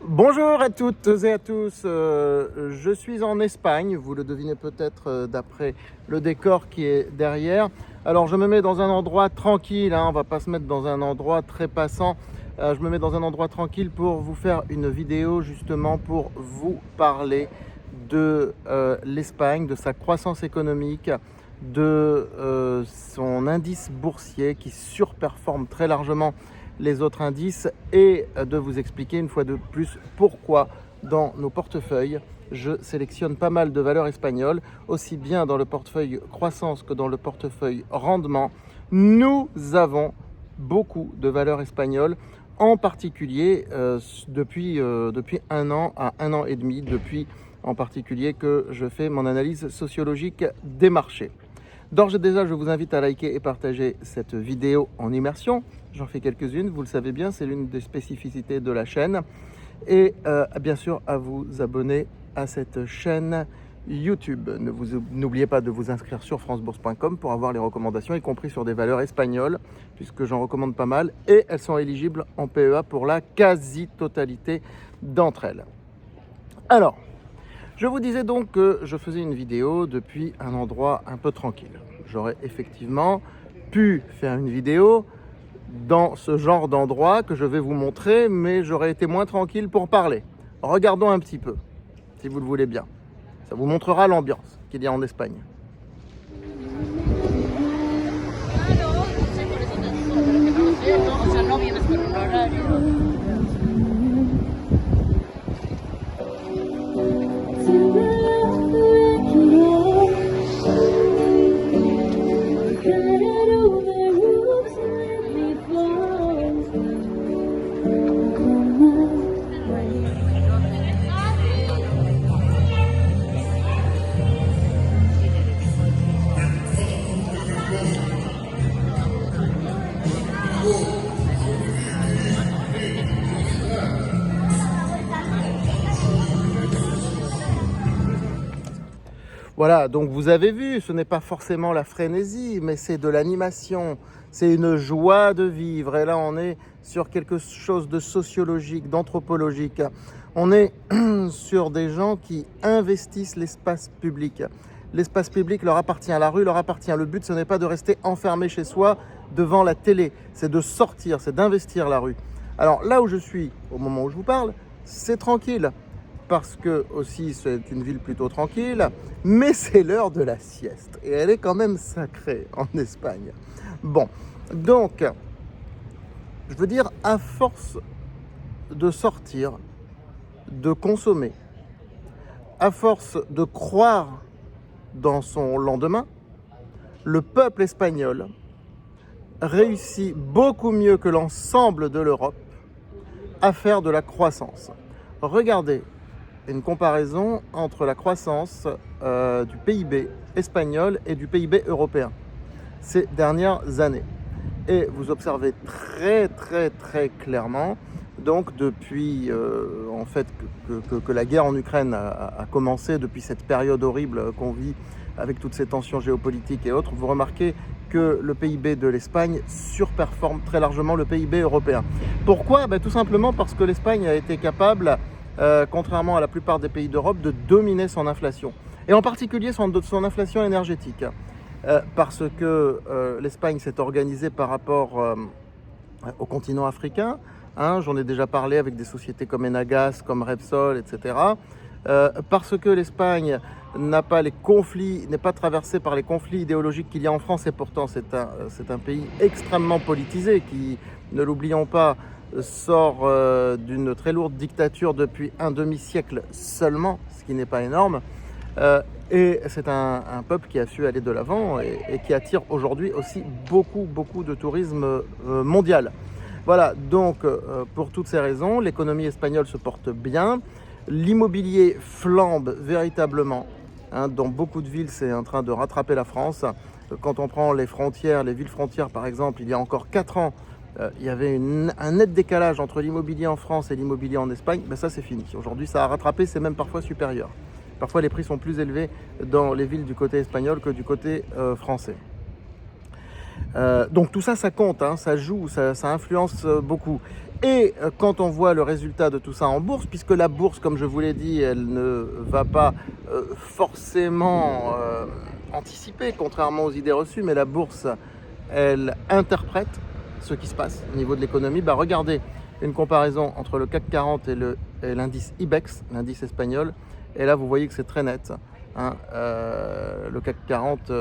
Bonjour à toutes et à tous, je suis en Espagne, vous le devinez peut-être d'après le décor qui est derrière. Alors je me mets dans un endroit tranquille, on va pas se mettre dans un endroit très passant. Je me mets dans un endroit tranquille pour vous faire une vidéo justement pour vous parler de l'Espagne, de sa croissance économique, de son indice boursier qui surperforme très largement les autres indices et de vous expliquer une fois de plus pourquoi dans nos portefeuilles je sélectionne pas mal de valeurs espagnoles, aussi bien dans le portefeuille croissance que dans le portefeuille rendement. Nous avons beaucoup de valeurs espagnoles, en particulier depuis un an à un an et demi, depuis en particulier que je fais mon analyse sociologique des marchés. D'ores et déjà, je vous invite à liker et partager cette vidéo en immersion. J'en fais quelques-unes, vous le savez bien, c'est l'une des spécificités de la chaîne. Et bien sûr, à vous abonner à cette chaîne YouTube. N'oubliez pas de vous inscrire sur francebourse.com pour avoir les recommandations, y compris sur des valeurs espagnoles, puisque j'en recommande pas mal. Et elles sont éligibles en PEA pour la quasi-totalité d'entre elles. Alors, je vous disais donc que je faisais une vidéo depuis un endroit un peu tranquille. J'aurais effectivement pu faire une vidéo dans ce genre d'endroit que je vais vous montrer, mais j'aurais été moins tranquille pour parler. Regardons un petit peu, si vous le voulez bien. Ça vous montrera l'ambiance qu'il y a en Espagne. Voilà, donc vous avez vu, ce n'est pas forcément la frénésie, mais c'est de l'animation, c'est une joie de vivre. Et là, on est sur quelque chose de sociologique, d'anthropologique. On est sur des gens qui investissent l'espace public. L'espace public leur appartient, la rue leur appartient. Le but, ce n'est pas de rester enfermé chez soi devant la télé, c'est de sortir, c'est d'investir la rue. Alors là où je suis, au moment où je vous parle, c'est tranquille. Parce que aussi c'est une ville plutôt tranquille, mais c'est l'heure de la sieste. Et elle est quand même sacrée en Espagne. Bon, donc, je veux dire, à force de sortir, de consommer, à force de croire dans son lendemain, le peuple espagnol réussit beaucoup mieux que l'ensemble de l'Europe à faire de la croissance. Regardez une comparaison entre la croissance du PIB espagnol et du PIB européen ces dernières années. Et vous observez très clairement, donc depuis en fait que la guerre en Ukraine a commencé, depuis cette période horrible qu'on vit avec toutes ces tensions géopolitiques et autres, vous remarquez que le PIB de l'Espagne surperforme très largement le PIB européen. Pourquoi ? Tout simplement parce que l'Espagne a été capable, contrairement à la plupart des pays d'Europe, de dominer son inflation. Et en particulier son inflation énergétique. Parce que l'Espagne s'est organisée par rapport au continent africain. J'en ai déjà parlé avec des sociétés comme Enagas, comme Repsol, etc. Parce que l'Espagne n'est pas traversée par les conflits idéologiques qu'il y a en France, et pourtant c'est un pays extrêmement politisé qui, ne l'oublions pas, sort d'une très lourde dictature depuis un demi-siècle seulement, ce qui n'est pas énorme. Et c'est un peuple qui a su aller de l'avant et qui attire aujourd'hui aussi beaucoup de tourisme mondial. Voilà, donc pour toutes ces raisons, l'économie espagnole se porte bien, l'immobilier flambe véritablement. Dans beaucoup de villes, c'est en train de rattraper la France. Quand on prend les frontières, les villes frontières par exemple, il y a encore 4 ans, il y avait un net décalage entre l'immobilier en France et l'immobilier en Espagne. Ça c'est fini. Aujourd'hui ça a rattrapé, c'est même parfois supérieur. Parfois les prix sont plus élevés dans les villes du côté espagnol que du côté français. Donc tout ça, ça compte, ça joue, ça influence beaucoup. Et quand on voit le résultat de tout ça en bourse, puisque la bourse, comme je vous l'ai dit, elle ne va pas forcément anticiper, contrairement aux idées reçues, mais la bourse, elle interprète ce qui se passe au niveau de l'économie. Bah, regardez une comparaison entre le CAC 40 et l'indice IBEX, l'indice espagnol, et là vous voyez que c'est très net. Hein, le CAC 40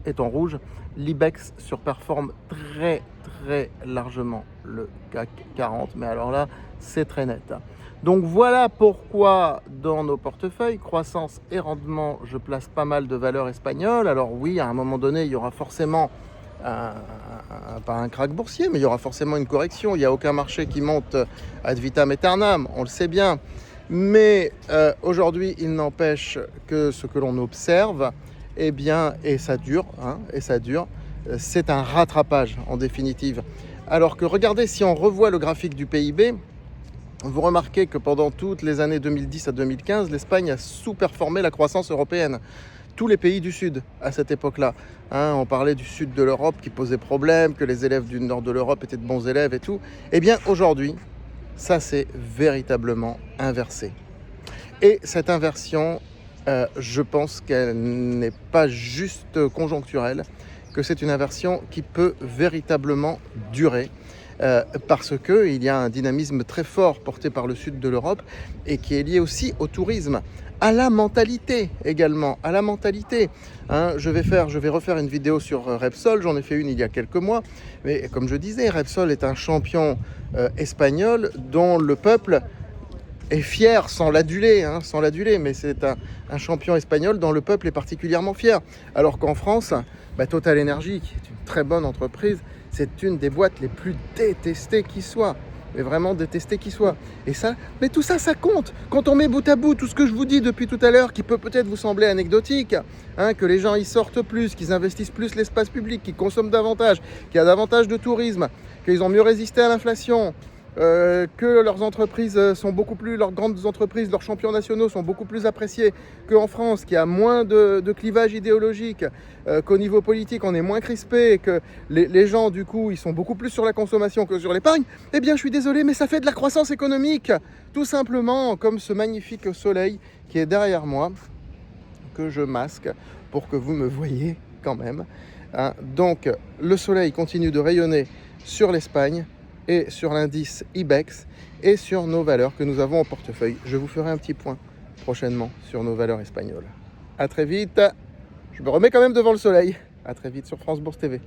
est en rouge, l'IBEX surperforme très largement le CAC 40, mais alors là c'est très net. Donc voilà pourquoi dans nos portefeuilles, croissance et rendement, je place pas mal de valeurs espagnoles. Alors oui, à un moment donné, il y aura forcément pas un krach boursier, mais il y aura forcément une correction. Il n'y a aucun marché qui monte ad vitam aeternam, on le sait bien. Mais aujourd'hui, il n'empêche que ce que l'on observe, eh bien, et ça dure, c'est un rattrapage en définitive. Alors que regardez, si on revoit le graphique du PIB, vous remarquez que pendant toutes les années 2010 à 2015, l'Espagne a sous-performé la croissance européenne. Tous les pays du Sud à cette époque-là. Hein, on parlait du Sud de l'Europe qui posait problème, que les élèves du Nord de l'Europe étaient de bons élèves et tout. Eh bien aujourd'hui, ça s'est véritablement inversé. Et cette inversion, je pense qu'elle n'est pas juste conjoncturelle, que c'est une inversion qui peut véritablement durer. Parce qu'il y a un dynamisme très fort porté par le sud de l'Europe et qui est lié aussi au tourisme, à la mentalité également, à la mentalité. Hein, je vais refaire une vidéo sur Repsol, j'en ai fait une il y a quelques mois, mais comme je disais, Repsol est un champion espagnol dont le peuple est fier, sans l'aduler, mais c'est un champion espagnol dont le peuple est particulièrement fier. Alors qu'en France, Total Energy, qui est une très bonne entreprise, c'est une des boîtes les plus détestées qui soit. Mais vraiment détestées qui soit. Et ça, mais tout ça, ça compte. Quand on met bout à bout tout ce que je vous dis depuis tout à l'heure, qui peut peut-être vous sembler anecdotique, hein, que les gens y sortent plus, qu'ils investissent plus l'espace public, qu'ils consomment davantage, qu'il y a davantage de tourisme, qu'ils ont mieux résisté à l'inflation, que leurs entreprises sont beaucoup plus, leurs grandes entreprises, leurs champions nationaux sont beaucoup plus appréciés qu'en France, qu'il y a moins de clivage idéologique, qu'au niveau politique on est moins crispé, que les gens du coup ils sont beaucoup plus sur la consommation que sur l'épargne, eh bien je suis désolé mais ça fait de la croissance économique, tout simplement, comme ce magnifique soleil qui est derrière moi, que je masque pour que vous me voyez quand même. Hein. Donc le soleil continue de rayonner sur l'Espagne, et sur l'indice IBEX et sur nos valeurs que nous avons en portefeuille. Je vous ferai un petit point prochainement sur nos valeurs espagnoles. À très vite. Je me remets quand même devant le soleil. À très vite sur France Bourse TV.